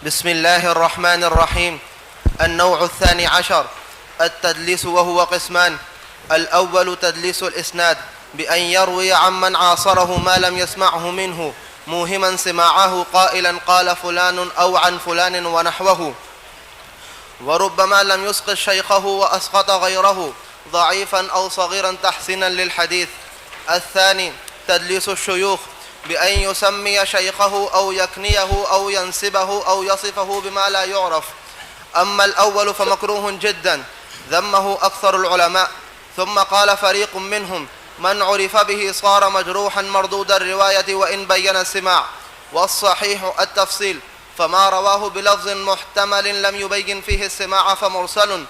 بسم الله الرحمن الرحيم. النوع الثاني عشر التدليس، وهو قسمان. الأول تدليس الإسناد، بأن يروي عمن عاصره ما لم يسمعه منه موهما سماعه قائلا قال فلان أو عن فلان ونحوه، وربما لم يسقط شيخه وأسقط غيره ضعيفا أو صغيرا تحسينا للحديث. الثاني تدليس الشيوخ، بأن يسمي شيخه أو يكنيه أو ينسبه أو يصفه بما لا يعرف. أما الأول فمكروه جدا ذمه أكثر العلماء. ثم قال فريق منهم من عرف به صار مجروحا مردود الرواية وإن بين السماع، والصحيح التفصيل، فما رواه بلفظ محتمل لم يبين فيه السماع فمرسل،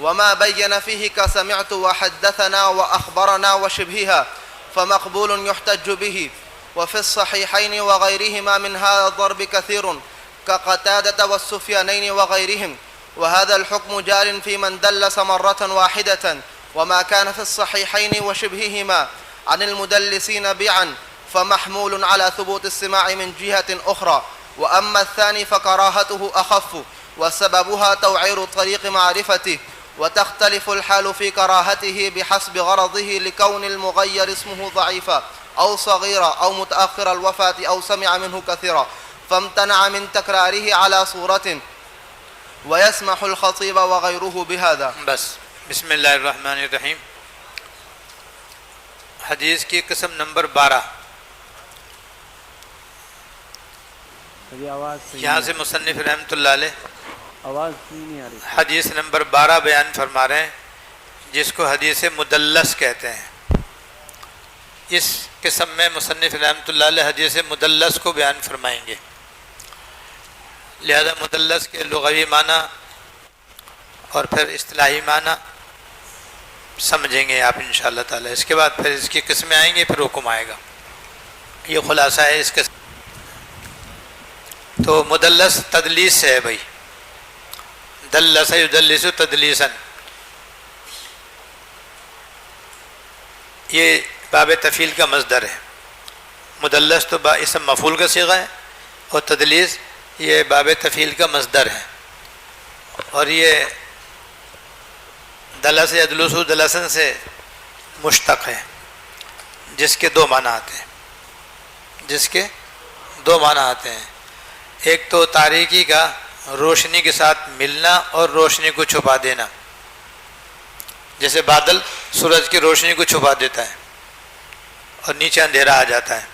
وما بين فيه كسمعت وحدثنا وأخبرنا وشبهها فمقبول يحتج به. وفي الصحيحين وغيرهما من هذا الضرب كثير كقتادة والسفيانين وغيرهم، وهذا الحكم جار في من دلس مرة واحدة، وما كان في الصحيحين وشبههما عن المدلسين بعا فمحمول على ثبوت السماع من جهة أخرى. وأما الثاني فكراهته أخف، وسببها توعير طريق معرفته، وتختلف الحال في كراهته بحسب غرضه، لكون المغير اسمه ضعيفا أو صغيرا أو متأخر الوفاة أو سمع منه كثيرا فامتنع من تكراره على صورة، ويسمح الخطيب وغيره بهذا. بس بسم اللہ الرحمن الرحیم. حدیث کی قسم نمبر 12. یہاں سے مصنف رحمۃ اللہ علیہ آواز نہیں آ رہی. حدیث نمبر 12 بیان فرما رہے ہیں، جس کو حدیث مدلس کہتے ہیں. اس قسم میں مصنف رحمۃ اللہ علیہ حدیث مدلس کو بیان فرمائیں گے. لہذا مدلس کے لغوی معنی اور پھر اصطلاحی معنی سمجھیں گے آپ انشاءاللہ تعالی. اس کے بعد پھر اس کی قسمیں آئیں گے، پھر حکم آئے گا. یہ خلاصہ ہے اس قسم. تو مدلس تدلیس سے ہے بھائی. دلس یدلس تدلیسا، یہ باب تفعیل کا مصدر ہے. مدلس تو اسم مفعول کا صیغہ ہے، اور تدلیس یہ باب تفعیل کا مصدر ہے. اور یہ دلس یدلس دلسن سے مشتق ہے، جس کے دو معنی آتے ہیں. جس کے دو معنی آتے ہیں. ایک تو تاریکی کا روشنی کے ساتھ ملنا اور روشنی کو چھپا دینا، جیسے بادل سورج کی روشنی کو چھپا دیتا ہے اور نیچے اندھیرا آ جاتا ہے.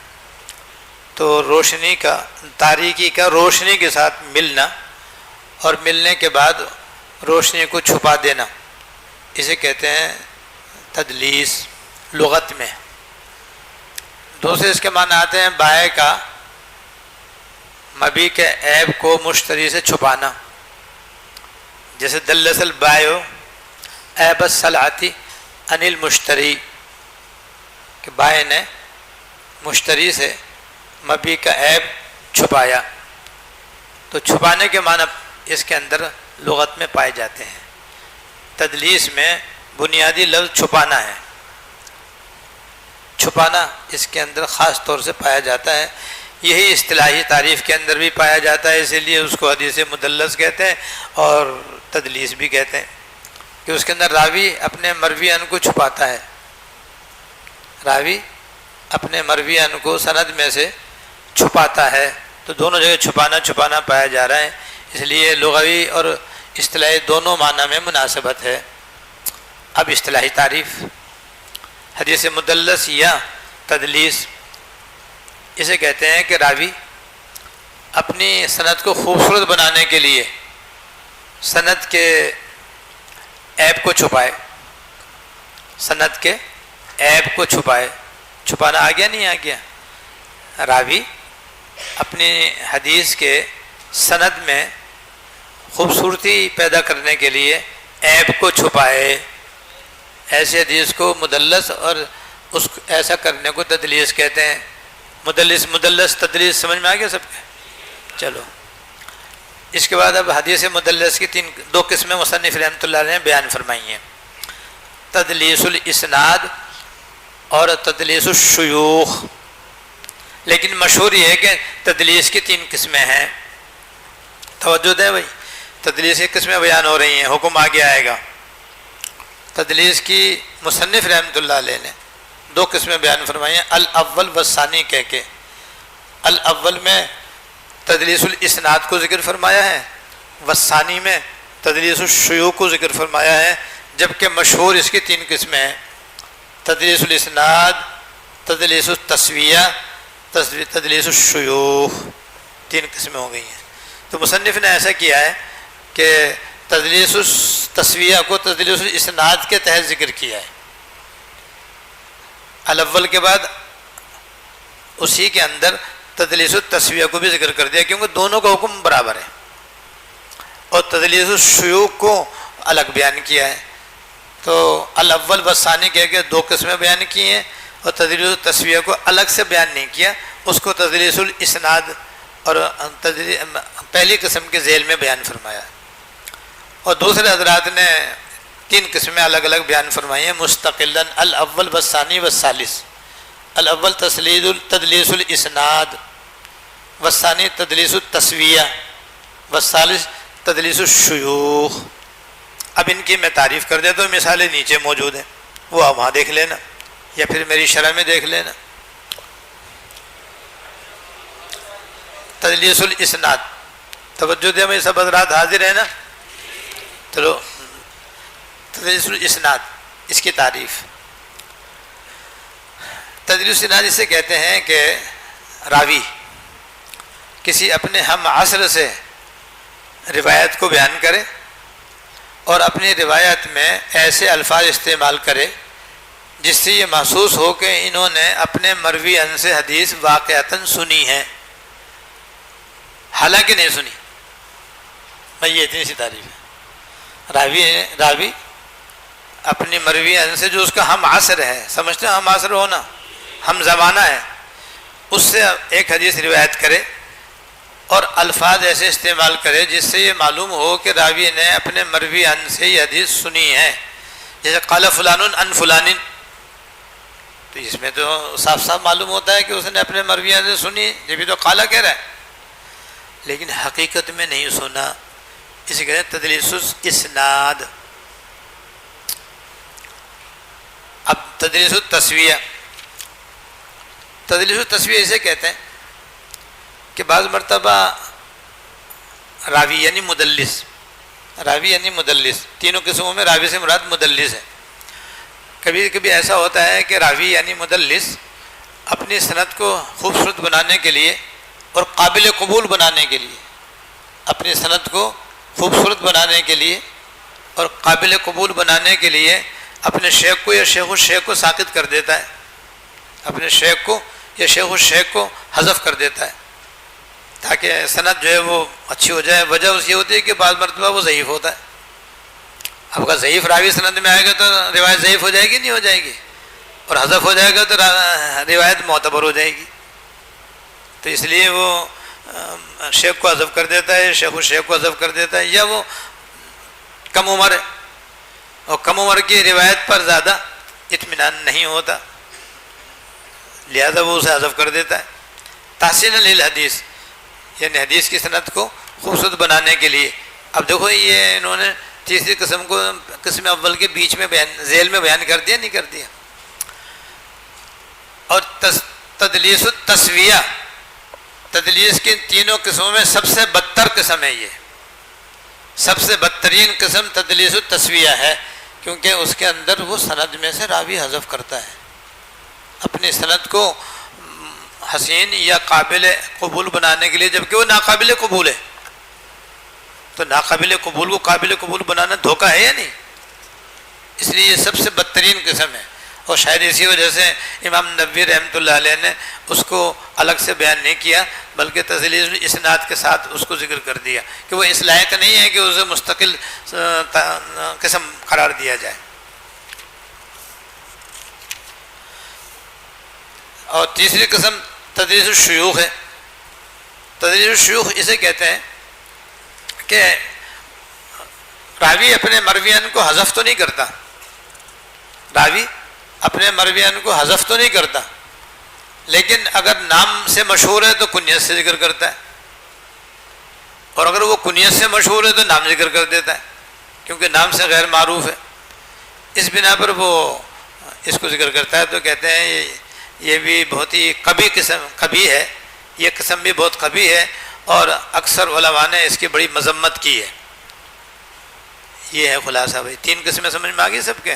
تو روشنی کا تاریکی کا روشنی کے ساتھ ملنا اور ملنے کے بعد روشنی کو چھپا دینا، اسے کہتے ہیں تدلیس لغت میں. دوسرے اس کے معنی آتے ہیں بائع کا مبیع کے عیب کو مشتری سے چھپانا، جیسے دلس البائع عیب السلعۃ عن المشتری، کہ بائع نے مشتری سے مبیع کا عیب چھپایا. تو چھپانے کے معنی اس کے اندر لغت میں پائے جاتے ہیں. تدلیس میں بنیادی لفظ چھپانا ہے. چھپانا اس کے اندر خاص طور سے پایا جاتا ہے. یہی اصطلاحی تعریف کے اندر بھی پایا جاتا ہے، اسی لیے اس کو حدیث مدلس کہتے ہیں اور تدلیس بھی کہتے ہیں، کہ اس کے اندر راوی اپنے مروی ان کو چھپاتا ہے. راوی اپنے مروی ان کو سند میں سے چھپاتا ہے. تو دونوں جگہ چھپانا پایا جا رہا ہے، اس لیے لغوی اور اصطلاحی دونوں معنی میں مناسبت ہے. اب اصطلاحی تعریف حدیث مدلس یا تدلیس، اسے کہتے ہیں کہ راوی اپنی سند کو خوبصورت بنانے کے لیے سند کے عیب کو چھپائے. سند کے عیب کو چھپائے. چھپانا آ گیا نہیں آ گیا؟ راوی اپنی حدیث کے سند میں خوبصورتی پیدا کرنے کے لیے عیب کو چھپائے. ایسے حدیث کو مدلس اور اس ایسا کرنے کو تدلیس کہتے ہیں. مدلس تدلیس سمجھ میں آ گیا سب کے؟ چلو اس کے بعد اب حدیث مدلس کی دو قسمیں مصنف رحمۃ اللہ علیہ نے بیان فرمائی ہیں، تدلیس الاسناد اور تدلیس الشیوخ. لیکن مشہور یہ ہے کہ تدلیس کی 3 قسمیں ہیں. توجہ دیں بھائی، تدلیس کی قسمیں بیان ہو رہی ہیں، حکم آگے آئے گا۔ تدلیس کی مصنف رحمۃ اللہ علیہ نے دو قسمیں بیان فرمائی ہیں، الاول والثانی کہہ کے۔ الاول میں تدلیس الاسناد کو ذکر فرمایا ہے، والثانی میں تدلیس الشیوخ کو ذکر فرمایا ہے، جبکہ مشہور اس کی تین قسمیں ہیں، تدلیس الاسناد، تدلیس التسویہ، تدلیس الشیوخ، تین قسمیں ہو گئی ہیں۔ تو مصنف نے ایسا کیا ہے کہ تدلیس التسویہ کو تدلیس الاسناد کے تحت ذکر کیا ہے، الاول کے بعد اسی کے اندر تدلیس التسویہ کو بھی ذکر کر دیا، کیونکہ دونوں کا حکم برابر ہے، اور تدلیس الشیوخ کو الگ بیان کیا ہے۔ تو الاول والثانی کہہ کے دو قسمیں بیان کی ہیں، اور تدلیس التسویہ کو الگ سے بیان نہیں کیا، اس کو تدلیس الاسناد اور پہلی قسم کے ذیل میں بیان فرمایا۔ اور دوسرے حضرات نے تین قسمیں الگ الگ بیان فرمائی ہیں مستقلاً، الاول والثانی والثالث۔ الاول تدلیس الاسناد، والثانی تدلیس التسویہ، والثالث تدلیس الشیوخ۔ اب ان کی میں تعریف کر دیتا ہوں، مثالیں نیچے موجود ہیں، وہ آپ وہاں دیکھ لینا یا پھر میری شرح میں دیکھ لینا۔ تدلیس الاسناد، توجہ دیں بھائی، سب حضرات حاضر ہیں نا؟ چلو، تدلیس الاسناد، اس کی تعریف۔ تدلیس الاسناد اسے کہتے ہیں کہ راوی کسی اپنے ہم عصر سے روایت کو بیان کرے اور اپنی روایت میں ایسے الفاظ استعمال کرے جس سے یہ محسوس ہو کہ انہوں نے اپنے مروی ان سے حدیث واقعتاً سنی ہے، حالانکہ نہیں سنی۔ میں یہ اتنی سی تعریف ہے، راوی اپنی مروی ان سے جو اس کا ہم عصر ہے، سمجھتے ہیں ہم عصر ہونا، ہم زمانہ ہے، اس سے ایک حدیث روایت کرے اور الفاظ ایسے استعمال کرے جس سے یہ معلوم ہو کہ راوی نے اپنے مروی ان سے یہ حدیث سنی ہے، جیسے قال فلان عن فلان، تو اس میں تو صاف صاف معلوم ہوتا ہے کہ اس نے اپنے مروی ان سے سنی، یہ بھی تو قال کہہ رہا ہے، لیکن حقیقت میں نہیں سنا، اسے کہتے ہیں تدلیس الاسناد۔ اب تدلیس التسویہ، تدلیس التسویہ اسے کہتے ہیں کہ بعض مرتبہ راوی یعنی مدلس، تینوں قسموں میں راوی سے مراد مدلس ہے۔ کبھی کبھی ایسا ہوتا ہے کہ راوی یعنی مدلس اپنی سند کو خوبصورت بنانے کے لیے اور قابل قبول بنانے کے لیے، اپنی سند کو خوبصورت بنانے کے لیے اور قابل قبول بنانے کے لیے اپنے شیخ کو یا شیخ الشیخ کو ساقط کر دیتا ہے، اپنے شیخ کو یا شیخ الشیخ کو حذف کر دیتا ہے تاکہ سند جو ہے وہ اچھی ہو جائے۔ وجہ اس یہ ہوتی ہے کہ بعض مرتبہ وہ ضعیف ہوتا ہے، اب اگر ضعیف راوی سند میں آئے گا تو روایت ضعیف ہو جائے گی، نہیں ہو جائے گی، اور حذف ہو جائے گا تو روایت معتبر ہو جائے گی۔ تو اس لیے وہ شیخ کو حذف کر دیتا ہے، شیخ الشیخ کو حذف کر دیتا ہے، یا وہ کم عمر ہے اور کم عمر کی روایت پر زیادہ اطمینان نہیں ہوتا، لہذا وہ اسے حذف کر دیتا ہے۔ تحسین للحدیث، یعنی حدیث کی سند کو خوبصورت بنانے کے لیے۔ اب دیکھو یہ انہوں نے تیسری قسم کو قسم اول کے بیچ میں ذیل میں بیان کر دیا، نہیں کر دیا۔ اور تدلیس التسویہ، تدلیس کی تینوں قسموں میں سب سے بدتر قسم ہے، یہ سب سے بدترین قسم تدلیس التسویہ ہے، کیونکہ اس کے اندر وہ سند میں سے راوی حذف کرتا ہے، اپنی سند کو حسین یا قابل قبول بنانے کے لیے، جبکہ وہ ناقابل قبول ہے۔ تو ناقابل قبول کو قابل قبول بنانا دھوکہ ہے یا نہیں؟ اس لیے یہ سب سے بدترین قسم ہے، اور شاید اسی وجہ سے امام نووی رحمۃ اللہ علیہ نے اس کو الگ سے بیان نہیں کیا، بلکہ تدلیس الاسناد کے ساتھ اس کو ذکر کر دیا کہ وہ اس لائق نہیں ہے کہ اسے مستقل قسم قرار دیا جائے۔ اور تیسری قسم تدلیس الشیوخ ہے۔ تدلیس الشیوخ اسے کہتے ہیں کہ راوی اپنے مرویان کو حذف تو نہیں کرتا، راوی اپنے مرویان کو حذف تو نہیں کرتا، لیکن اگر نام سے مشہور ہے تو کنیت سے ذکر کرتا ہے، اور اگر وہ کنیت سے مشہور ہے تو نام ذکر کر دیتا ہے کیونکہ نام سے غیر معروف ہے، اس بنا پر وہ اس کو ذکر کرتا ہے۔ تو کہتے ہیں یہ بھی بہت ہی قبیح ہے، یہ قسم بھی بہت قبیح ہے، اور اکثر علماء نے اس کی بڑی مذمت کی ہے۔ یہ ہے خلاصہ بھائی، 3 قسمیں سمجھ میں آ گئی سب کے؟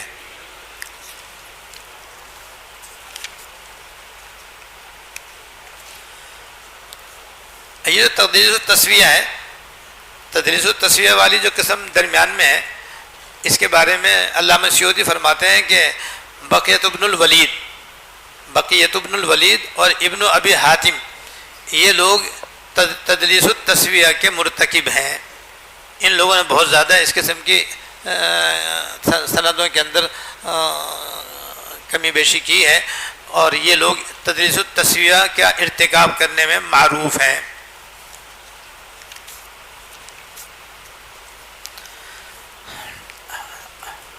یہ جو تدلیس التسویہ ہے، تدلیس التسویہ والی جو قسم درمیان میں ہے، اس کے بارے میں علامہ سیوطی فرماتے ہیں کہ بقیۃ ابن الولید اور ابن ابی حاتم یہ لوگ تدلیس التسویہ کے مرتکب ہیں۔ ان لوگوں نے بہت زیادہ اس قسم کی سندوں کے اندر کمی بیشی کی ہے، اور یہ لوگ تدلیس التسویہ کا ارتکاب کرنے میں معروف ہیں۔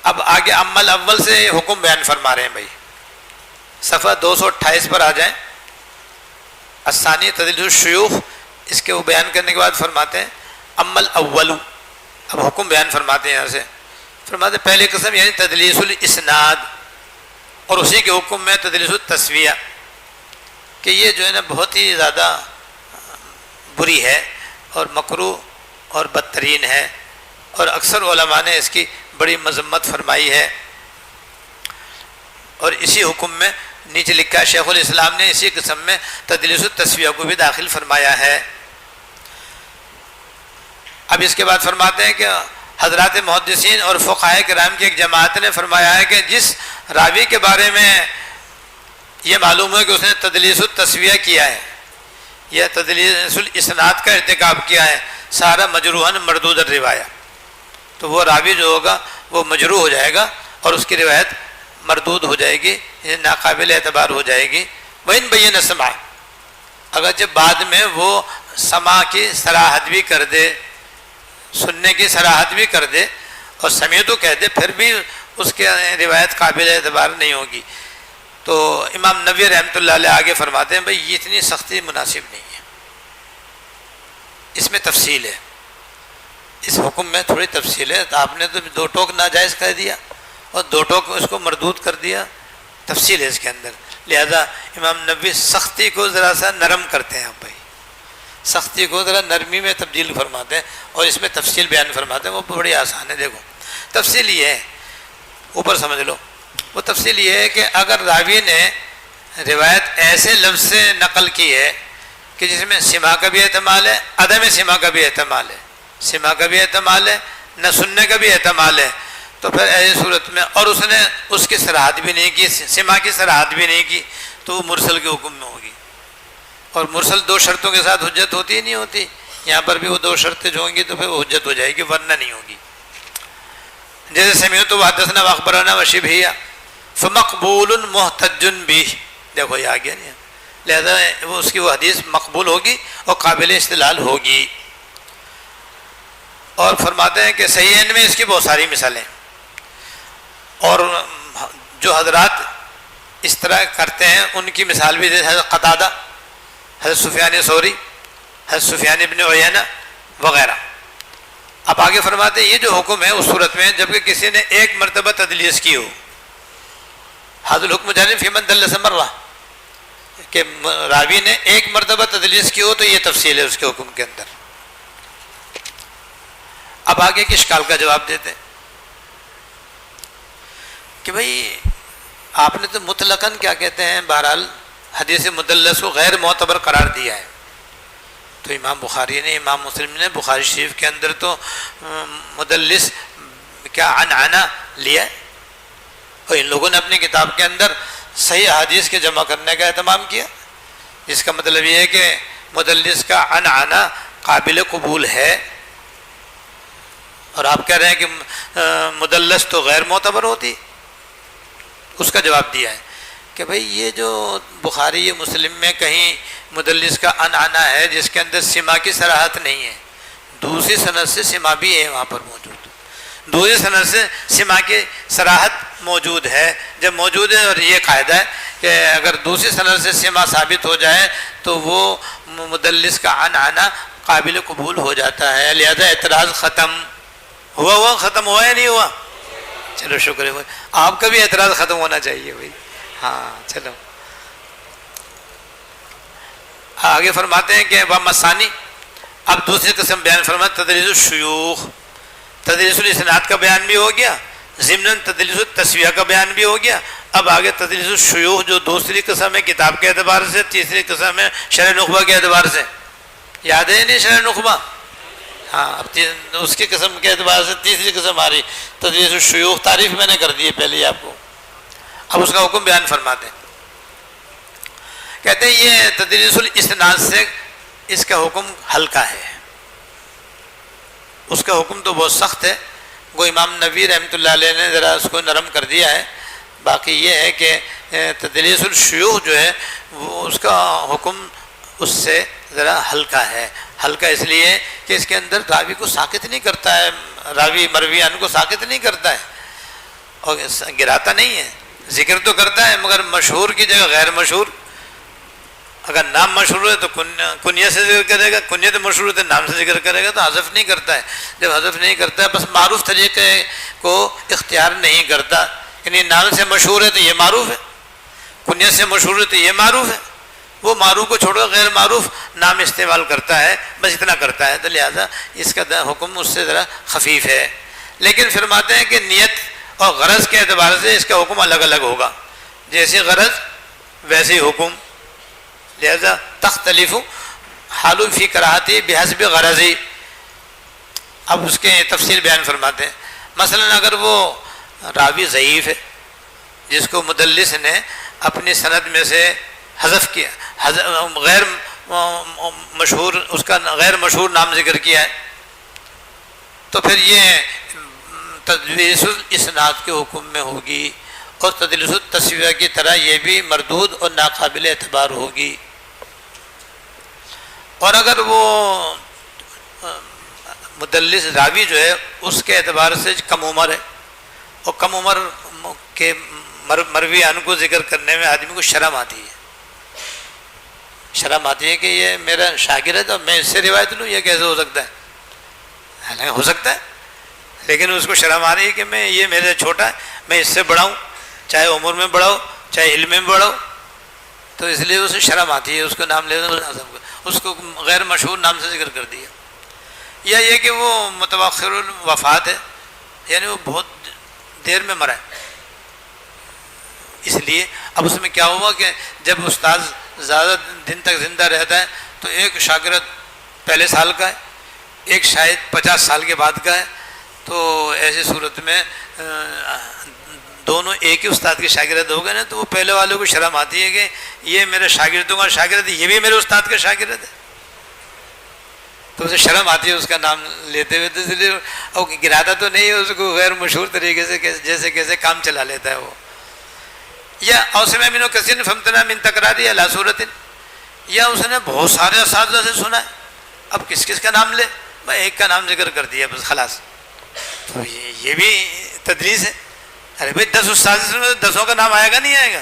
اب آگے اما الاول سے حکم بیان فرما رہے ہیں بھائی، صفحہ 228 پر آ جائیں۔ الثانی تدلیس الشیوخ، اس کے وہ بیان کرنے کے بعد فرماتے ہیں اما الاول، اب حکم بیان فرماتے ہیں یہاں سے، فرماتے ہیں پہلی قسم یعنی تدلیس الاسناد، اور اسی کے حکم میں تدلیس التسویہ، کہ یہ جو ہے نا بہت ہی زیادہ بری ہے اور مکروہ اور بدترین ہے، اور اکثر علماء نے اس کی بڑی مذمت فرمائی ہے۔ اور اسی حکم میں نیچے لکھا ہے شیخ الاسلام نے اسی قسم میں تدلیس التسویہ کو بھی داخل فرمایا ہے۔ اب اس کے بعد فرماتے ہیں کہ حضرات محدثین اور فقہاء کرام کی ایک جماعت نے فرمایا ہے کہ جس راوی کے بارے میں یہ معلوم ہے کہ اس نے تدلیس التسویہ کیا ہے یا تدلیس الاسناد کا ارتکاب کیا ہے، سارا مجروحاً مردود الروایہ، تو وہ راوی جو ہوگا وہ مجروح ہو جائے گا اور اس کی روایت مردود ہو جائے گی، ناقابل اعتبار ہو جائے گی۔ وَإِن بَيَّنَ سَمْعَ، اگرچہ بعد میں وہ سماع کی صراحت بھی کر دے، سننے کی صراحت بھی کر دے اور سمیعتو کہہ دے، پھر بھی اس کے روایت قابل اعتبار نہیں ہوگی۔ تو امام نووی رحمۃ اللہ علیہ آگے فرماتے ہیں بھئی یہ اتنی سختی مناسب نہیں ہے، اس میں تفصیل ہے، اس حکم میں تھوڑی تفصیل ہے۔ آپ نے تو 2 ٹوک ناجائز کہہ دیا اور 2 ٹوک اس کو مردود کر دیا، تفصیل ہے اس کے اندر، لہذا امام نووی سختی کو ذرا سا نرم کرتے ہیں، آپ بھائی سختی کو ذرا نرمی میں تبدیل فرماتے ہیں اور اس میں تفصیل بیان فرماتے ہیں۔ وہ بڑی آسان ہے، دیکھو تفصیل یہ ہے، اوپر سمجھ لو، وہ تفصیل یہ ہے کہ اگر راوی نے روایت ایسے لفظ سے نقل کی ہے کہ جس میں سماع کا بھی احتمال ہے، عدم سماع کا بھی احتمال ہے، سماع کا بھی احتمال ہے، نہ سننے کا بھی احتمال ہے، تو پھر ایسی صورت میں اور اس نے اس کی صراحت بھی نہیں کی، سماع کی صراحت بھی نہیں کی، تو وہ مرسل کے حکم میں ہوگی۔ اور مرسل 2 شرطوں کے ساتھ حجت ہوتی ہی نہیں ہوتی، یہاں پر بھی وہ 2 شرطیں جو ہوں گی تو پھر وہ حجت ہو جائے گی، ورنہ نہیں ہوگی۔ جیسے سمیعت و حدثنا و اخبرنا و شبہیہ فمقبول محتج بھی، دیکھو یہ آ گیا نہیں، لہذا وہ اس کی وہ حدیث مقبول ہوگی اور قابل استدلال ہوگی۔ اور فرماتے ہیں کہ صحیحین میں اس کی بہت ساری مثالیں، اور جو حضرات اس طرح کرتے ہیں ان کی مثال بھی جیسے حضرت قتادہ، حضرت سفیان ثوری، حضرت سفیان ابن عیینہ وغیرہ۔ اب آگے فرماتے ہیں یہ جو حکم ہے اس صورت میں جبکہ کسی نے 1 مرتبہ تدلیس کی ہو، حاضر الحکم جاری فی من دلس مرہ، کہ راوی نے 1 مرتبہ تدلیس کی ہو تو یہ تفصیل ہے اس کے حکم کے اندر۔ اب آگے کے اشکال کا جواب دیتے ہیں کہ بھئی آپ نے تو مطلقاً کیا کہتے ہیں، بہرحال حدیث مدلس کو غیر معتبر قرار دیا ہے، تو امام بخاری نے، امام مسلم نے بخاری شریف کے اندر تو مدلس کیا عنعنہ لیا ہے، اور ان لوگوں نے اپنی کتاب کے اندر صحیح حدیث کے جمع کرنے کا اہتمام کیا، جس کا مطلب یہ ہے کہ مدلس کا عنعنہ قابل قبول ہے، اور آپ کہہ رہے ہیں کہ مدلس تو غیر معتبر ہوتی۔ اس کا جواب دیا ہے کہ بھئی یہ جو بخاری یہ مسلم میں کہیں مدلس کا عنعنہ ہے جس کے اندر سماع کی صراحت نہیں ہے، دوسری سند سے سماع بھی ہے وہاں پر موجود، دوسری سند سے سماع کی صراحت موجود ہے، جب موجود ہے، اور یہ قاعدہ ہے کہ اگر دوسری سند سے سماع ثابت ہو جائے تو وہ مدلس کا عنعنہ قابل قبول ہو جاتا ہے، لہذا اعتراض ختم ہوا ختم ہوا یا نہیں ہوا؟ چلو شکر ہے، آپ کا بھی اعتراض ختم ہونا چاہیے بھائی. ہاں چلو آگے فرماتے ہیں کہ وَأَمَّا الثَّانِي، اب دوسری قسم بیان فرماتے تدلیس الشیوخ. تدلیس الاسناد کا بیان بھی ہو گیا، ضمناً تدلیس التسویہ کا بیان بھی ہو گیا. اب آگے تدلیس الشیوخ جو دوسری قسم ہے کتاب کے اعتبار سے، تیسری قسم ہے شرح نخبہ کے اعتبار سے. یاد ہے نہیں شرح نخبہ؟ ہاں اب اس کی قسم کے اعتبار سے تیسری قسم آ رہی تدلیس الشیوخ. تعریف میں نے کر دی ہے پہلے ہی آپ کو. اب اس کا حکم بیان فرماتے ہیں. کہتے ہیں یہ تدلیس الاسناد سے اس کا حکم ہلکا ہے، اس کا حکم تو بہت سخت ہے. وہ امام نووی رحمۃ اللہ علیہ نے ذرا اس کو نرم کر دیا ہے. باقی یہ ہے کہ تدلیس الشیوخ جو ہے وہ اس کا حکم اس سے ذرا ہلکا ہے. ہلکا اس لیے کہ اس کے اندر راوی کو ساکت نہیں کرتا ہے، راوی مرویان کو ساکت نہیں کرتا ہے اور گراتا نہیں ہے. ذکر تو کرتا ہے مگر مشہور کی جگہ غیر مشہور. اگر نام مشہور ہے تو کنیہ سے ذکر کرے گا، کنیت مشہور ہے تو نام سے ذکر کرے گا. تو حذف نہیں کرتا ہے. جب حذف نہیں کرتا ہے بس معروف طریقے کو اختیار نہیں کرتا. یعنی نام سے مشہور ہے تو یہ معروف ہے، کنیت سے مشہور ہے تو یہ معروف ہے. وہ معروف کو چھوڑ کر غیر معروف نام استعمال کرتا ہے، بس اتنا کرتا ہے. تو لہٰذا اس کا حکم اس سے ذرا خفیف ہے. لیکن فرماتے ہیں کہ نیت اور غرض کے اعتبار سے اس کا حکم الگ الگ ہوگا. جیسے غرض ویسے ہی حکم. لہذا تختلف حال فی کراہتی بحسب غرضی. اب اس کے تفصیل بیان فرماتے ہیں. مثلا اگر وہ راوی ضعیف ہے جس کو مدلس نے اپنی سند میں سے حذف کیا، غیر مشہور اس کا غیر مشہور نام ذکر کیا ہے، تو پھر یہ تدلیس الاسناد کے حکم میں ہوگی اور تدلیس التسویہ کی طرح یہ بھی مردود اور ناقابل اعتبار ہوگی. اور اگر وہ مدلس راوی جو ہے اس کے اعتبار سے کم عمر ہے اور کم عمر کے مرویان کو ذکر کرنے میں آدمی کو شرم آتی ہے. شرم آتی ہے کہ یہ میرا شاگرد ہے اور میں اس سے روایت لوں، یہ کیسے ہو سکتا ہے؟ حالانکہ ہو سکتا ہے لیکن اس کو شرم آ رہی ہے کہ میں یہ میرے چھوٹا ہے، میں اس سے بڑا ہوں، چاہے عمر میں بڑا ہو چاہے علم میں بڑا ہو. تو اس لیے اسے شرم آتی ہے، اس کو نام لے اس کو غیر مشہور نام سے ذکر کر دیا. یا یہ کہ وہ متوخر الوفات ہے، یعنی وہ بہت دیر میں مرا ہے. اس لیے اب اس میں کیا ہوا کہ جب استاد زیادہ دن تک زندہ رہتا ہے تو ایک شاگرد پہلے سال کا ہے، ایک شاید 50 سال کے بعد کا ہے. تو ایسی صورت میں دونوں ایک ہی استاد کے شاگرد ہو گئے نا، تو وہ پہلے والوں کو شرم آتی ہے کہ یہ میرے شاگردوں کا شاگرد ہے، یہ بھی میرے استاد کا شاگرد ہے. تو اسے شرم آتی ہے اس کا نام لیتے ہوئے. تو اس لیے اور گراتا تو نہیں ہے اس کو، غیر مشہور طریقے سے جیسے کیسے کام چلا لیتا ہے وہ. یا اوسمع من کثیر فامتنع من تکراری علی صورت، یا اس نے بہت سارے اساتذہ سے سنا ہے، اب کس کس کا نام لے؟ بھائی ایک کا نام ذکر کر دیا بس خلاص. تو یہ بھی تدریس ہے. ارے بھائی 10 استاد سے 10 کا نام آئے گا نہیں آئے گا؟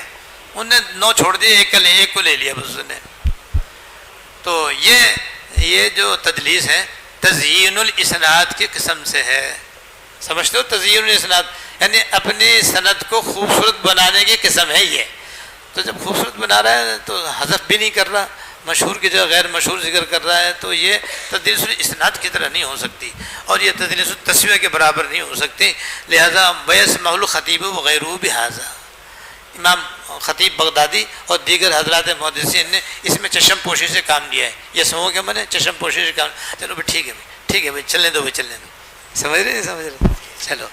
انہوں نے 9 چھوڑ دیے، ایک کو لے لیا بس اس نے. تو یہ جو تدلیس ہے تزیین الاسناد کی قسم سے ہے. سمجھتے ہو؟ تزیین الاسناد یعنی اپنی سند کو خوبصورت بنانے کی قسم ہے یہ. تو جب خوبصورت بنا رہا ہے تو حذف بھی نہیں کر رہا، مشہور کی جگہ غیر مشہور ذکر کر رہا ہے، تو یہ تدلیس الاسناد کی طرح نہیں ہو سکتی اور یہ تدلیس التسویہ کے برابر نہیں ہو سکتی. لہذا ویسمع الخطیب وغیرہ بہذا. امام خطیب بغدادی اور دیگر حضرات محدثین نے اس میں چشم پوشی سے کام لیا ہے. یہ سمو کے من ہے چشم پوشی سے کام. چلو بھائی ٹھیک ہے بھائی، ٹھیک ہے بھائی، چلنے دو بھائی، چلنے دو. سمجھ رہے نہیں سمجھ رہے؟ چلو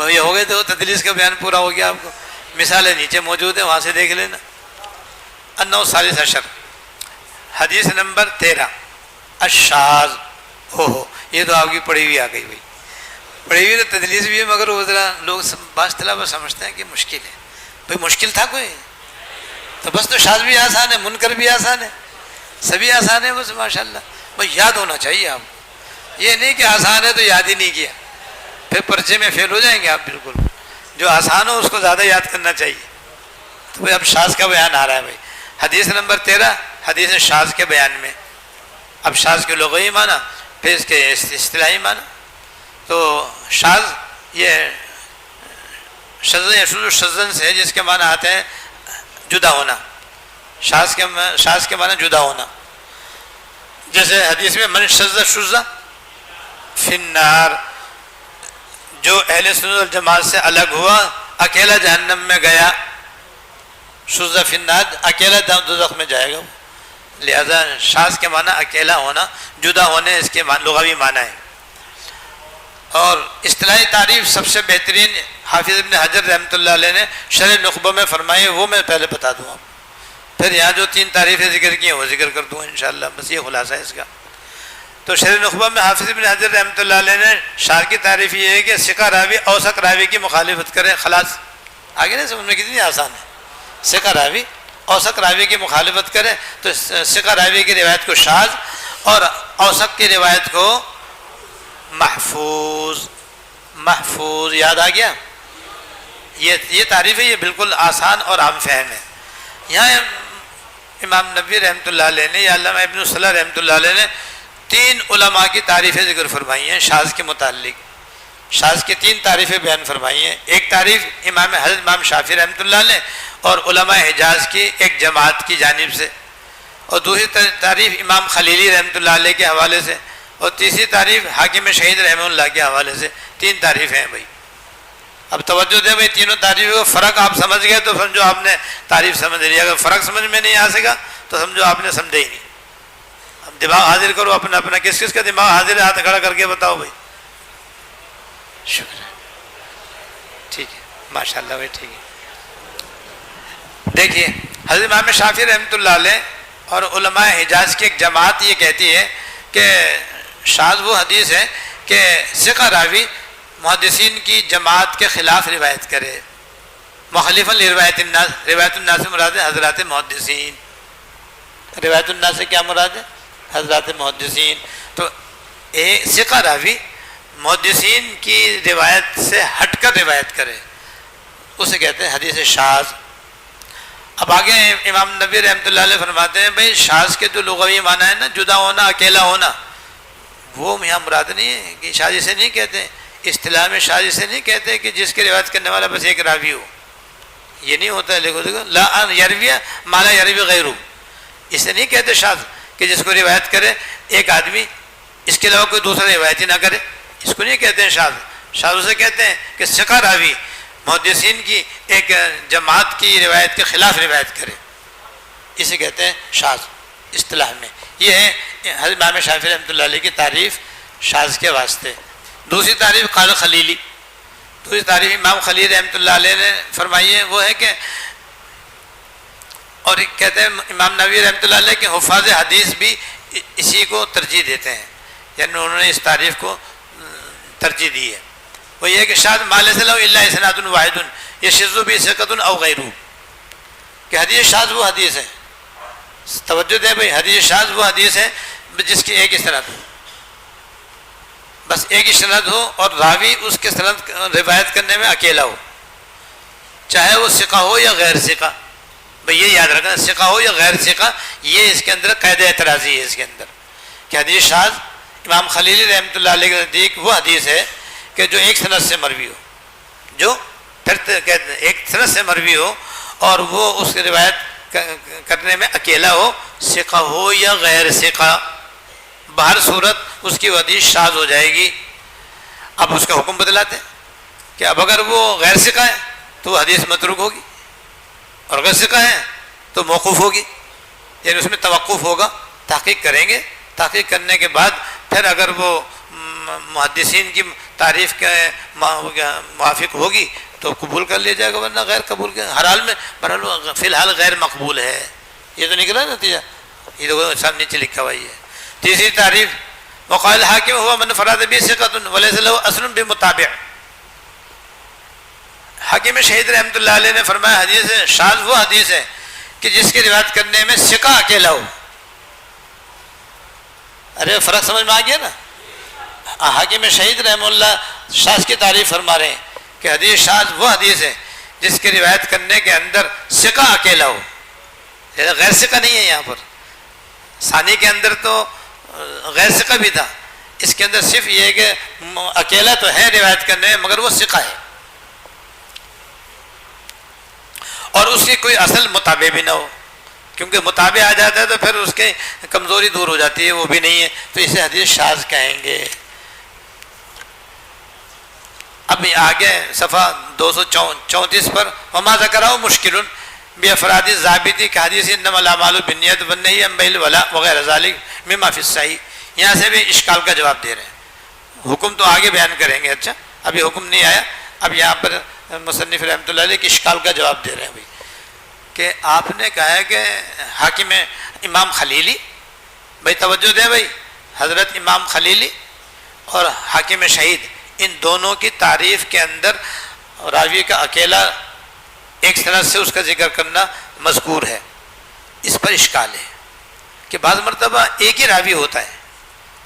یہ ہو گئے تو تدلیس کا بیان پورا ہو گیا. آپ کو مثالیں نیچے موجود ہیں، وہاں سے دیکھ لینا. النوع الثالث عشر، حدیث نمبر 13 الشاذ. ہو یہ تو آپ کی پڑھی ہوئی آ گئی بھائی. پڑھی ہوئی تو تدلیس بھی ہے مگر وہ ذرا لوگ بعض طلبہ سمجھتے ہیں کہ مشکل ہے. بھائی مشکل تھا کوئی؟ تو بس تو شاذ بھی آسان ہے، منکر بھی آسان ہے، سبھی آسان ہے بس ماشاءاللہ. بھائی یاد ہونا چاہیے آپ کو. یہ نہیں کہ آسان ہے تو یاد ہی نہیں کیا، پھر پرچے میں فیل ہو جائیں گے آپ. بالکل جو آسان ہو اس کو زیادہ یاد کرنا چاہیے. تو بھائی اب شاذ کا بیان آ رہا ہے بھائی. حدیث نمبر 13 حدیث شاذ کے بیان میں اب شاذ کے لغوی معنی پھر اس کے اصطلاحی معنی. تو شاذ یہ شذن سے ہے جس کے معنی آتے ہیں جدا ہونا. شاذ کے معنی جدا ہونا. جیسے حدیث میں من شذ فی النار، جو اہل سنت والجماعت سے الگ ہوا اکیلا جہنم میں گیا. شذ فی النار اکیلا دوزخ میں جائے گا. لہذا شاذ کے معنی اکیلا ہونا، جدا ہونے اس کے لغوی معنی ہے. اور اصطلاحی تعریف سب سے بہترین حافظ ابن حجر رحمۃ اللہ علیہ نے شرح نخبہ میں فرمائی، وہ میں پہلے بتا دوں آپ، پھر یہاں جو 3 تعریفیں ذکر کی ہیں وہ ذکر کر دوں انشاءاللہ. بس یہ خلاصہ ہے اس کا. تو شرح نخبہ میں حافظ ابن حجر رحمۃ اللہ علیہ نے شاذ کی تعریف یہ ہے کہ ثقہ راوی اوثق راوی کی مخالفت کرے. خلاص آگے نہیں سمجھ میں کتنی آسان ہے. ثقہ راوی اوثق راوی کی مخالفت کرے تو ثقہ راوی کی روایت کو شاذ اور اوثق کی روایت کو محفوظ. یاد آ گیا؟ یہ تعریف ہے، یہ بالکل آسان اور عام فہم ہے. یہاں امام نبوی رحمۃ اللہ علیہ نے یا علامہ ابن الصلاح رحمۃ اللہ علیہ نے 3 علماء کی تعریفیں ذکر فرمائی ہیں شاذ کے متعلق. شاذ کی 3 تعریفیں بیان فرمائی ہیں. ایک تعریف حضرت امام شافعی رحمۃ اللہ علیہ اور علماء حجاز کی ایک جماعت کی جانب سے، اور دوسری تعریف امام خلیلی رحمۃ اللہ علیہ کے حوالے سے، اور تیسری تعریف حاکم شہید رحمہ اللہ کے حوالے سے. 3 تعریفیں ہیں بھائی. اب توجہ دیں بھائی، تینوں تعریفوں کا فرق آپ سمجھ گئے تو سمجھو آپ نے تعریف سمجھ لی. اگر فرق سمجھ میں نہیں آ سکا تو سمجھو آپ نے سمجھا ہی نہیں. اب دماغ حاضر کرو اپنا کس کا دماغ حاضر ہے؟ ہاتھ کھڑا کر کے بتاؤ بھائی. شکر ہے، ٹھیک ہے، ماشاء اللہ بھائی، ٹھیک ہے. دیکھیے حضرت امام شافعی رحمۃ اللہ علیہ اور علماء حجاز کی ایک جماعت یہ کہتی ہے کہ شاذ وہ حدیث ہے کہ ثقہ راوی محدثین کی جماعت کے خلاف روایت کرے. مخالفاً لروایت الناس، روایت الناس سے مراد ہے حضرات محدثین. روایت الناس سے کیا مراد ہے؟ حضرات محدثین. تو ثقہ راوی محدثین کی روایت سے ہٹ کر روایت کرے، اسے کہتے ہیں حدیث شاذ. اب آگے امام نبوی رحمۃ اللہ علیہ فرماتے ہیں بھائی شاذ کے جو لغوی معنی ہے نا، جدا ہونا، اکیلا ہونا، وہ یہاں مراد نہیں ہے. کہ شاذ سے نہیں کہتے، اصطلاح میں شاذ سے نہیں کہتے کہ جس کی روایت کرنے والا بس ایک راوی ہو. یہ نہیں ہوتا ہے. دیکھو لا یروی ما لا یروی غیرہ، اسے نہیں کہتے شاذ کہ جس کو روایت کرے ایک آدمی، اس کے علاوہ کوئی دوسرا روایت ہی نہ کرے، اس کو نہیں کہتے ہیں شاذ. شاذ اسے کہتے ہیں کہ ثقہ راوی محدثین کی ایک جماعت کی روایت کے خلاف روایت کرے، اسے کہتے ہیں شاذ اصطلاح میں. یہ ہے حضرت امام شافعی رحمۃ اللہ علیہ کی تعریف شاذ کے واسطے. دوسری تعریف قال خلیلی، دوسری تعریف امام خلیل رحمۃ اللہ علیہ نے فرمائی ہے، وہ ہے کہ، اور کہتے ہیں امام نووی رحمۃ اللہ علیہ کے حفاظ حدیث بھی اسی کو ترجیح دیتے ہیں، یعنی انہوں نے اس تعریف کو ترجیح دی ہے. وہ یہ ہے کہ شاذ ما لیس لہ الا اسناد واحد یشذ بہ ثقۃ او غیرہ، کہ حدیث شاذ وہ حدیث ہے. توجہ دیں بھائی، حدیث شاذ وہ حدیث ہے جس کی ایک اسناد ہو، بس ایک ہی سند ہو اور راوی اس کے سند روایت کرنے میں اکیلا ہو، چاہے وہ ثقہ ہو یا غیر ثقہ. بھئی یہ یاد رکھنا، ثقہ ہو یا غیر ثقہ، یہ اس کے اندر قید اعتراضی ہے اس کے اندر، کہ حدیث شاذ امام خلیلی رحمۃ اللہ علیہ کے نزدیک وہ حدیث ہے کہ جو ایک سند سے مروی ہو، جو پھر ایک سند سے مروی ہو اور وہ اس کی روایت کرنے میں اکیلا ہو، ثقہ ہو یا غیر ثقہ، بہر صورت اس کی حدیث شاذ ہو جائے گی. اب اس کا حکم بدلاتے ہیں کہ اب اگر وہ غیر ثقہ ہے تو وہ حدیث متروک ہوگی، اور غیر ثقہ ہے تو موقوف ہوگی، یعنی اس میں توقف ہوگا. تحقیق کریں گے، تحقیق کرنے کے بعد پھر اگر وہ محدثین کی تعریف کے موافق ہوگی تو قبول کر لیا جائے گا، ورنہ غیر قبول کے ہر حال میں فی الحال غیر مقبول ہے. یہ تو نکلا نتیجہ، یہ تو سب نیچے لکھا ہوا ہی ہے. تیسری تعریف وقال الحاکم هو من فرد به ثقۃ وليس له اصل بمتابع. حاکم شہید رحمۃ اللہ علیہ نے فرمایا حدیث شاذ وہ حدیث ہے کہ جس کی روایت کرنے میں ثقہ اکیلا ہو. ارے فرق سمجھ میں آ گیا نا. حاکم شہید رحمہ اللہ شاذ کی تعریف فرما رہے ہیں کہ حدیث شاذ وہ حدیث ہے جس کی روایت کرنے کے اندر ثقہ اکیلا ہو، غیر ثقہ نہیں ہے. یہاں پر ثانی کے اندر تو غیر ثقہ بھی تھا. اس کے اندر صرف یہ ہے کہ اکیلا تو ہے روایت کرنے میں مگر وہ ثقہ ہے اور اس کی کوئی اصل متابع بھی نہ ہو, کیونکہ متابع آ جاتا ہے تو پھر اس کی کمزوری دور ہو جاتی ہے, وہ بھی نہیں ہے تو اسے حدیث شاذ کہیں گے. اب آگے صفحہ 234 پر وما ذکرہ مشکل بافراد ضابطی کہ حدیث انما الاعمال بالنیت والنہی عن بیع الولاء وغیر ذلک مما فی الصحیح. یہاں سے بھی اشکال کا جواب دے رہے ہیں. حکم تو آگے بیان کریں گے, اچھا ابھی حکم نہیں آیا, اب یہاں پر مصنف رحمۃ اللہ علیہ کے اشکال کا جواب دے رہے ہیں بھائی کہ آپ نے کہا ہے کہ حاکم امام خلیلی, بھائی توجہ دیں بھائی, حضرت امام خلیلی اور حاکم شہید ان دونوں کی تعریف کے اندر راوی کا اکیلا ایک سند سے اس کا ذکر کرنا مذکور ہے. اس پر اشکال ہے کہ بعض مرتبہ ایک ہی راوی ہوتا ہے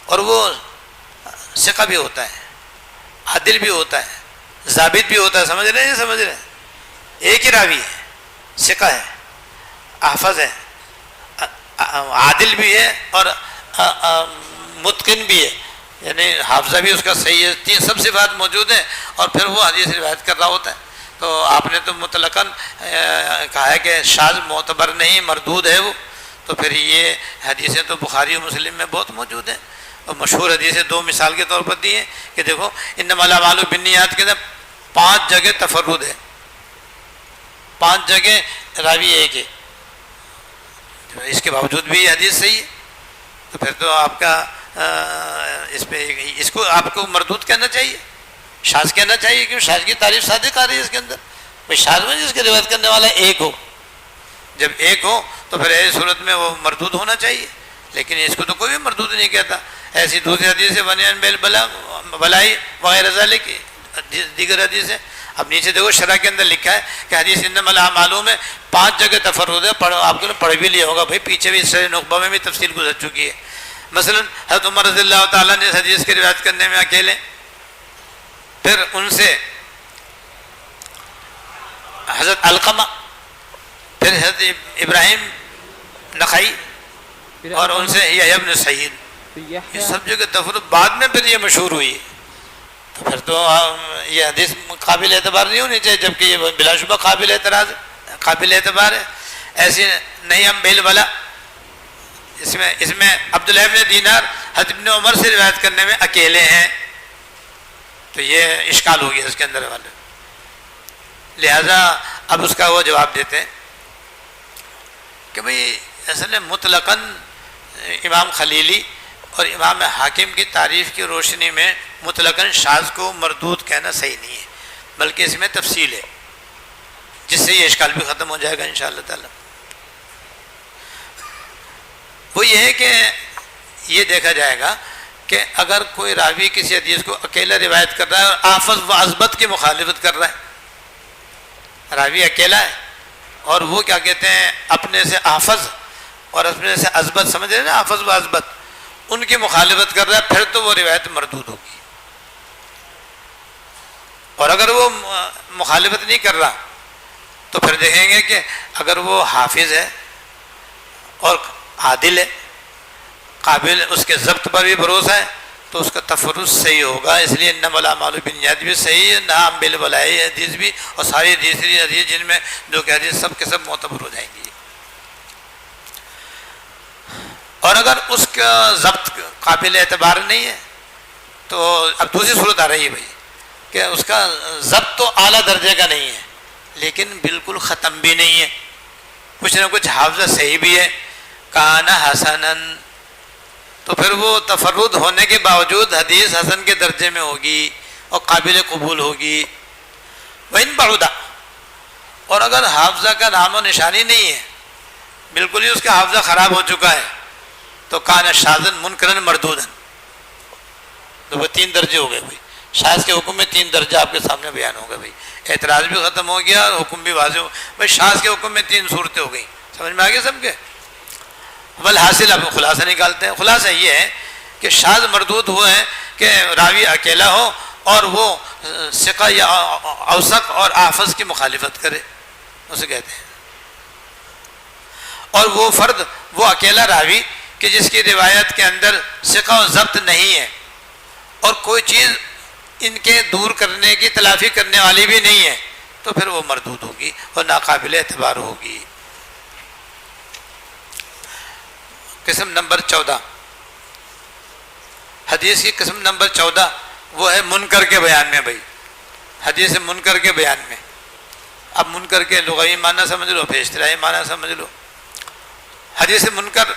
اور وہ ثقہ بھی ہوتا ہے, عادل بھی ہوتا ہے, ضابط بھی ہوتا ہے. سمجھ رہے ہیں, سمجھ رہے ہیں, ایک ہی راوی ہے, ثقہ ہے, حافظ ہے, عادل بھی ہے اور متقن بھی ہے, یعنی حافظہ بھی اس کا صحیح ہے. تین سب صفات موجود ہیں اور پھر وہ حدیث روایت کر رہا ہوتا ہے. تو آپ نے تو مطلقاً کہا ہے کہ شاذ معتبر نہیں, مردود ہے وہ. تو پھر یہ حدیثیں تو بخاری و مسلم میں بہت موجود ہیں اور مشہور حدیثیں دو مثال کے طور پر دی ہیں کہ دیکھو انما الاعمال بالنیات کے اندر 5 جگہ تفرد ہے, 5 جگہ راوی ایک ہے, اس کے باوجود بھی یہ حدیث صحیح ہے. تو پھر تو آپ کا اس کو آپ کو مردود کہنا چاہیے, شاذ کہنا چاہیے, کیوں شاذ کی تعریف صادق آ رہی ہے اس کے اندر. بھائی شاذ میں جس کے روایت کرنے والا ایک ہو, جب ایک ہو تو پھر ایسی صورت میں وہ مردود ہونا چاہیے, لیکن اس کو تو کوئی بھی مردود نہیں کہتا. ایسی دوسری حدیث بنیان بلائی وغیرہ ذالک دیگر حدیث ہے. اب نیچے دیکھو شرح کے اندر لکھا ہے کہ حدیث انما الاعمال میں 5 جگہ تفرد ہے. آپ کو پڑھ بھی لیا ہوگا بھائی, پیچھے بھی شرح نخبہ میں بھی تفصیل گزر چکی ہے. مثلا حضرت عمر رضی اللہ تعالیٰ نے اس حدیث کی روایت کرنے میں اکیلے, پھر ان سے حضرت علقمہ, پھر حضرت ابراہیم نخعی اور ان سے یحییٰ بن سعید. یہ سب جگہ تفرد بعد میں پھر یہ مشہور ہوئی. تو پھر تو یہ حدیث قابل اعتبار نہیں ہونی چاہیے, جبکہ یہ بلا شبہ قابل اعتراض ہے, قابل اعتبار ہے. ایسی نہیں ہم بیل والا اس میں عبداللہ ابن دینار حضرت ابن عمر سے روایت کرنے میں اکیلے ہیں, تو یہ اشکال ہو گیا اس کے اندر والے. لہذا اب اس کا وہ جواب دیتے ہیں کہ بھئی اصل مطلقاً امام خلیلی اور امام حاکم کی تعریف کی روشنی میں مطلقاً شاذ کو مردود کہنا صحیح نہیں ہے, بلکہ اس میں تفصیل ہے جس سے یہ اشکال بھی ختم ہو جائے گا انشاءاللہ تعالی. وہ یہ ہے کہ یہ دیکھا جائے گا کہ اگر کوئی راوی کسی حدیث کو اکیلا روایت کر رہا ہے اور آفظ و عصبت کی مخالفت کر رہا ہے, راوی اکیلا ہے اور وہ کیا کہتے ہیں اپنے سے حافظ اور اپنے سے عصبت, سمجھ رہے ہیں نا, حافظ و عصبت, ان کی مخالفت کر رہا ہے, پھر تو وہ روایت مردود ہوگی. اور اگر وہ مخالفت نہیں کر رہا تو پھر دیکھیں گے کہ اگر وہ حافظ ہے اور عادل ہے, قابل, اس کے ضبط پر بھی بھروسہ ہے, تو اس کا تفرد صحیح ہوگا. اس لیے انما الاعمال بالنیات بھی صحیح ہے, نام بالولائی حدیث بھی, اور ساری دوسری حدیث جن میں جو کہ حدیث سب کے سب معتبر ہو جائیں گی. اور اگر اس کا ضبط قابل اعتبار نہیں ہے تو اب دوسری صورت آ رہی ہے بھائی کہ اس کا ضبط تو اعلیٰ درجے کا نہیں ہے لیکن بالکل ختم بھی نہیں ہے, کچھ نہ کچھ حافظہ صحیح بھی ہے, کان حسنن, تو پھر وہ تفرد ہونے کے باوجود حدیث حسن کے درجے میں ہوگی اور قابل قبول ہوگی. وَإِن بَعُدَ, اور اگر حافظہ کا نام و نشانی نہیں ہے, بالکل ہی اس کا حافظہ خراب ہو چکا ہے, تو کان شاذن منکرن مردودن. تو وہ 3 درجے ہو گئے بھائی. شاذ کے حکم میں 3 درجہ آپ کے سامنے بیان ہو گئے بھائی. اعتراض بھی ختم ہو گیا اور حکم بھی واضح ہو بھائی. شاذ کے حکم میں 3 صورتیں ہو گئیں, سمجھ میں آگے سب کے. والحاصل اب خلاصہ نکالتے ہیں. خلاصہ یہ ہے کہ شاذ مردود ہوئے ہیں کہ راوی اکیلا ہو اور وہ ثقہ یا اوثق اور حافظ کی مخالفت کرے, اسے کہتے ہیں. اور وہ فرد, وہ اکیلا راوی کہ جس کی روایت کے اندر ثقہ و ضبط نہیں ہے اور کوئی چیز ان کے دور کرنے کی تلافی کرنے والی بھی نہیں ہے، تو پھر وہ مردود ہوگی اور ناقابل اعتبار ہوگی۔ قسم نمبر 14، حدیث کی قسم نمبر 14 وہ ہے منکر کے بیان میں۔ بھائی حدیث منکر کے بیان میں، اب منکر کے لغوی معنی سمجھ لو، پھر اصطلاحی معنی سمجھ لو۔ حدیث منکر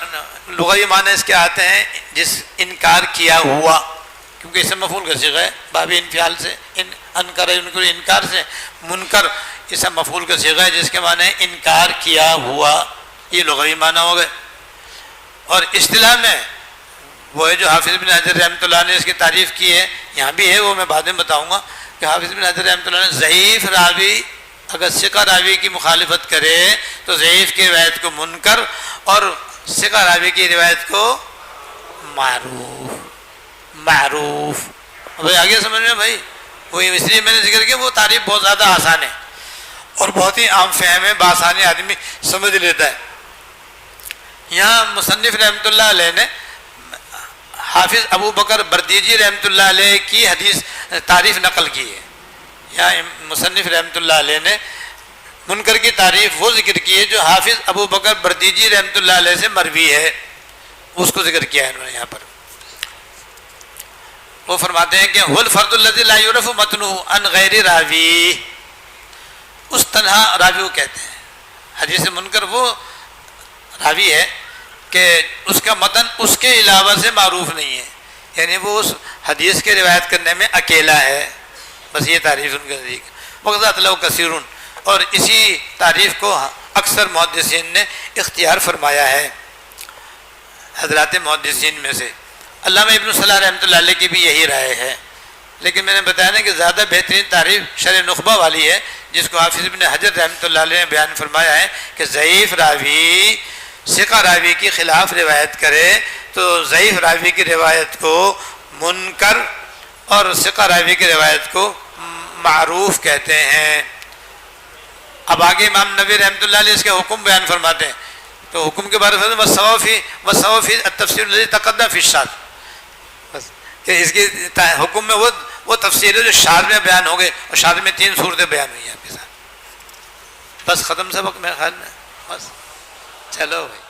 لغوی معنی اس کے آتے ہیں جس انکار کیا ہوا، کیونکہ اسم مفعول کا صیغہ ہے باب انفعال سے، انکر انکر انکار سے، منکر اسم مفعول کا صیغہ ہے جس کے معنی ہے انکار کیا ہوا، یہ لغوی معنی ہو گئے۔ اور اصطلاح میں وہ ہے جو حافظ بن حجر رحمۃ اللہ نے اس کی تعریف کی ہے، یہاں بھی ہے، وہ میں بعد میں بتاؤں گا کہ حافظ بن حجر رحمۃ اللہ نے ضعیف راوی اگر ثقہ راوی کی مخالفت کرے تو ضعیف کی روایت کو منکر اور ثقہ راوی کی روایت کو معروف۔ بھائی آگے سمجھ میں بھائی، وہ اس لیے میں نے ذکر کیا وہ تعریف بہت زیادہ آسان ہے اور بہت ہی عام فہم ہے، بآسانی آدمی سمجھ لیتا ہے۔ یہاں مصنف رحمۃ اللہ علیہ نے حافظ ابو بکر بردیجی رحمۃ اللہ علیہ کی حدیث تعریف نقل کی ہے۔ یہاں مصنف رحمۃ اللہ علیہ نے منکر کی تعریف وہ ذکر کی ہے جو حافظ ابو بکر بردیجی رحمۃ اللہ علیہ سے مروی ہے، اس کو ذکر کیا ہے انہوں نے یہاں پر۔ وہ فرماتے ہیں کہ هو الفرد الذي لا يعرف متنه عن غیر راوی، اس تنہا راوی کو کہتے ہیں۔ حدیث منکر وہ راوی ہے کہ اس کا متن اس کے علاوہ سے معروف نہیں ہے، یعنی وہ اس حدیث کے روایت کرنے میں اکیلا ہے، بس یہ تعریف ان کے نزدیک وقت لو کثیرون، اور اسی تعریف کو اکثر محدثین نے اختیار فرمایا ہے حضرات محدثین میں سے۔ علامہ ابن صلاح رحمۃ اللہ علیہ کی بھی یہی رائے ہے، لیکن میں نے بتایا نا کہ زیادہ بہترین تعریف شرح نخبہ والی ہے جس کو حافظ ابن حجر رحمۃ اللہ علیہ نے بیان فرمایا ہے کہ ضعیف راوی ثقہ راوی کی خلاف روایت کرے تو ضعیف راوی کی روایت کو منکر اور ثقہ راوی کی روایت کو معروف کہتے ہیں۔ اب آگے امام نووی رحمۃ اللہ علیہ اس کے حکم بیان فرماتے ہیں، تو حکم کے بارے میں وَالصَّوَابُ فِي التَّفْسِيرُ الَّذِي تَقَدَّمَ فِي الشاذ، بس کہ اس کی حکم میں وہ تفسیر ہے جو شاذ میں بیان ہو گئے، اور شاذ میں 3 صورتیں بیان ہوئی ہیں آپ کے ساتھ۔ بس ختم سبق میرے خیال میں، بس چلو بھائی۔